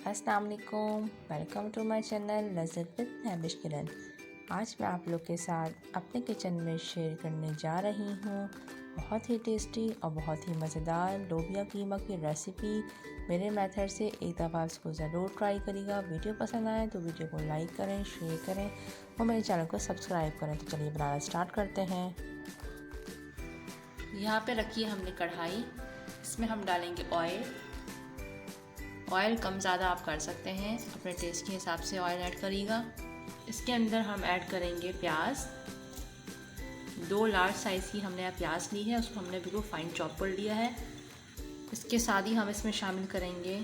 अस्सलाम वालेकुम, welcome to my channel Lazzat with नैबिश किरण। आज मैं आप लोग के साथ अपने किचन में शेयर करने जा रही हूँ बहुत ही टेस्टी और बहुत ही मज़ेदार लोबिया कीमा की रेसिपी। मेरे मेथड से एक दफ़ा इसको ज़रूर ट्राई करिएगा। वीडियो पसंद आए तो वीडियो को लाइक करें, शेयर करें और मेरे चैनल को सब्सक्राइब करें। तो चलिए बनाना स्टार्ट करते हैं। यहाँ पे रखी है हमने कढ़ाई, इसमें हम डालेंगे ऑयल कम ज़्यादा आप कर सकते हैं, अपने टेस्ट के हिसाब से ऑयल ऐड करिएगा। इसके अंदर हम ऐड करेंगे प्याज। 2 लार्ज साइज़ की हमने प्याज ली है, उसको हमने बिल्कुल फाइन चॉप कर लिया है। इसके साथ ही हम इसमें शामिल करेंगे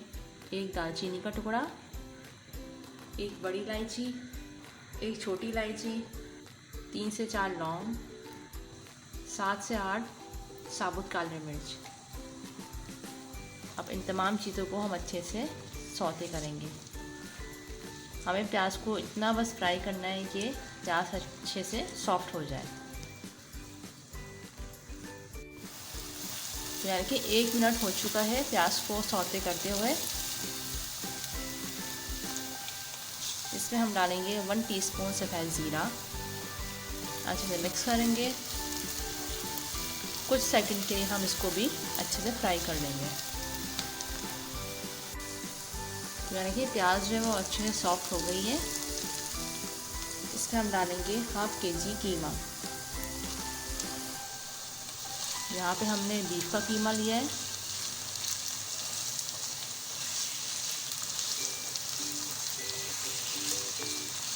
1 दालचीनी का टुकड़ा, 1 बड़ी इलायची, 1 छोटी इलायची, 3 से 4 लौंग, 7 से 8 साबुत काली मिर्च। अब इन तमाम चीज़ों को हम अच्छे से सौते करेंगे। हमें प्याज को इतना बस फ्राई करना है कि प्याज अच्छे से सॉफ्ट हो जाए। तो यानी कि 1 मिनट हो चुका है प्याज को सौते करते हुए। इसमें हम डालेंगे 1 टीस्पून सफ़ेद ज़ीरा। अच्छे से मिक्स करेंगे। कुछ सेकंड के लिए हम इसको भी अच्छे से फ्राई कर लेंगे। यानी कि प्याज जो है वो अच्छे से सॉफ्ट हो गई है। इसमें हम डालेंगे ½ kg कीमा। यहाँ पे हमने बीफ का कीमा लिया है।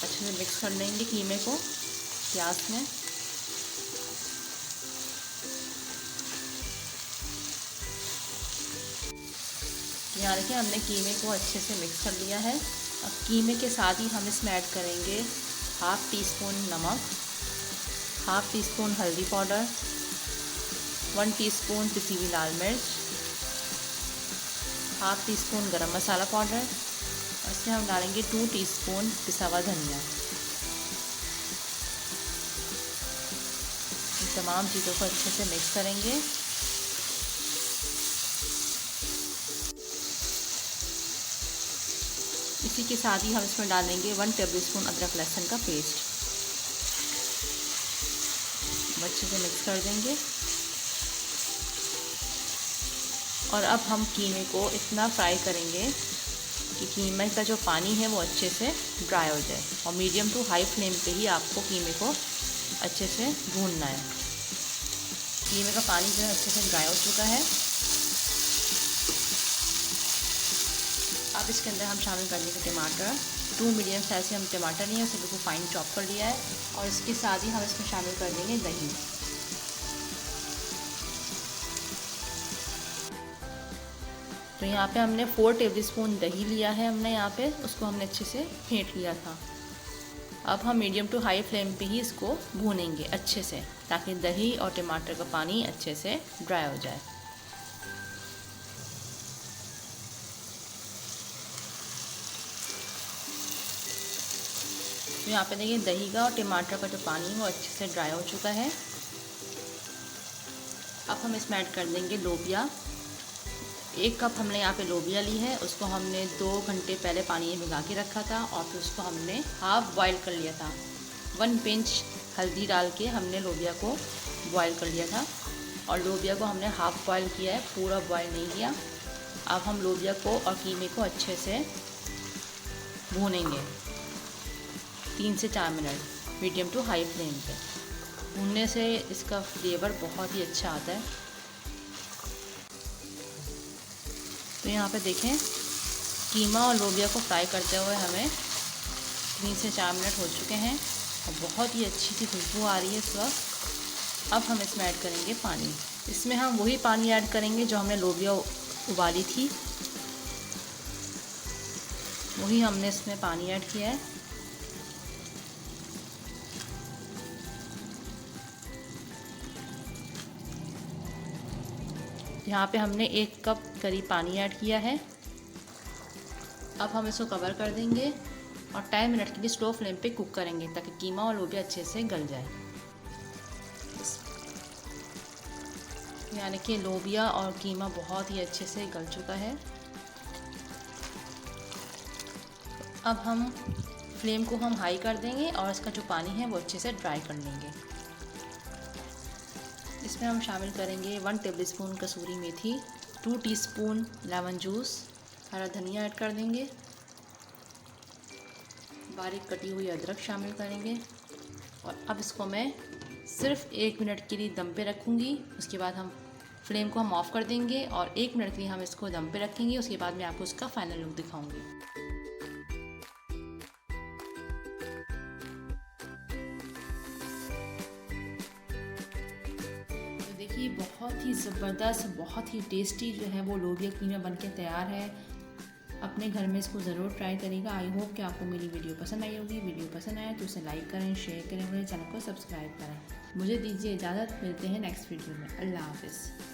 अच्छे से मिक्स कर लेंगे कीमे को प्याज में। यहाँ देखिए हमने कीमे को अच्छे से मिक्स कर लिया है। अब कीमे के साथ ही हम इसमें ऐड करेंगे ½ टीस्पून नमक, ½ टीस्पून हल्दी पाउडर, 1 टीस्पून पिसी हुई लाल मिर्च, ½ टीस्पून गरम मसाला पाउडर और इसमें हम डालेंगे 2 टीस्पून पिसा हुआ धनिया। इन तमाम चीज़ों को अच्छे से मिक्स करेंगे। इसी के साथ ही हम इसमें डालेंगे 1 टेबलस्पून अदरक लहसुन का पेस्ट। अच्छे से मिक्स कर देंगे। और अब हम कीमे को इतना फ्राई करेंगे कि कीमे का जो पानी है वो अच्छे से ड्राई हो जाए। और मीडियम टू हाई फ्लेम पे ही आपको कीमे को अच्छे से भूनना है। कीमे का पानी जो है अच्छे से ड्राई हो चुका है। अब इसके अंदर हम शामिल कर देंगे टमाटर। 2 मीडियम साइज़ से हम टमाटर लिए, उसे बिल्कुल फाइन चॉप कर लिया है। और इसके साथ ही हम इसमें शामिल कर देंगे दही। तो यहाँ पे हमने 4 टेबलस्पून दही लिया है हमने यहाँ पे, उसको हमने अच्छे से फेंट लिया था। अब हम मीडियम टू हाई फ्लेम पे ही इसको भूनेंगे अच्छे से, ताकि दही और टमाटर का पानी अच्छे से ड्राई हो जाए। तो यहाँ पे देखिए दही का और टमाटर का जो पानी है वो अच्छे से ड्राई हो चुका है। अब हम इसमें ऐड कर देंगे लोबिया। 1 कप हमने यहाँ पे लोबिया ली है, उसको हमने 2 घंटे पहले पानी में भिगा के रखा था और फिर उसको हमने हाफ बॉयल कर लिया था। 1 पिंच हल्दी डाल के हमने लोबिया को बॉयल कर लिया था। और लोबिया को हमने हाफ बॉयल किया है, पूरा बॉयल नहीं किया। अब हम लोबिया को और कीमे को अच्छे से भूनेंगे 3 से 4 minute medium to high flame पे। भूनने से इसका फ्लेवर बहुत ही अच्छा आता है। तो यहाँ पे देखें कीमा और लोबिया को फ्राई करते हुए हमें 3 से 4 मिनट हो चुके हैं और बहुत ही अच्छी सी खुशबू आ रही है इस वक्त। अब हम इसमें ऐड करेंगे पानी। इसमें हम वही पानी ऐड करेंगे जो हमने लोबिया उबाली थी, वही हमने इसमें पानी ऐड किया है। यहाँ पे हमने 1 कप करीब पानी ऐड किया है। अब हम इसको कवर कर देंगे और 10 मिनट के लिए स्लो फ्लेम पे कुक करेंगे, ताकि कीमा और लोबिया अच्छे से गल जाए। यानी कि लोबिया और कीमा बहुत ही अच्छे से गल चुका है। अब हम फ्लेम को हम हाई कर देंगे और इसका जो पानी है वो अच्छे से ड्राई कर लेंगे। इसमें हम शामिल करेंगे 1 टेबलस्पून कसूरी मेथी, 2 टीस्पून लेमन जूस, हरा धनिया ऐड कर देंगे, बारीक कटी हुई अदरक शामिल करेंगे और अब इसको मैं सिर्फ 1 मिनट के लिए दम पे रखूँगी। उसके बाद हम फ्लेम को हम ऑफ़ कर देंगे और 1 मिनट के लिए हम इसको दम पे रखेंगे। उसके बाद मैं आपको उसका फाइनल लुक दिखाऊंगी। तो देखिए बहुत ही ज़बरदस्त, बहुत ही टेस्टी जो है वो लोबिया कीमा बनके तैयार है। अपने घर में इसको ज़रूर ट्राई करिएगा। आई होप कि आपको मेरी वीडियो पसंद आई होगी। वीडियो पसंद आए तो उसे लाइक करें, शेयर करें, मेरे चैनल को सब्सक्राइब करें। मुझे दीजिए इजाज़त, मिलते हैं नेक्स्ट वीडियो में। अल्लाह हाफ़िज़।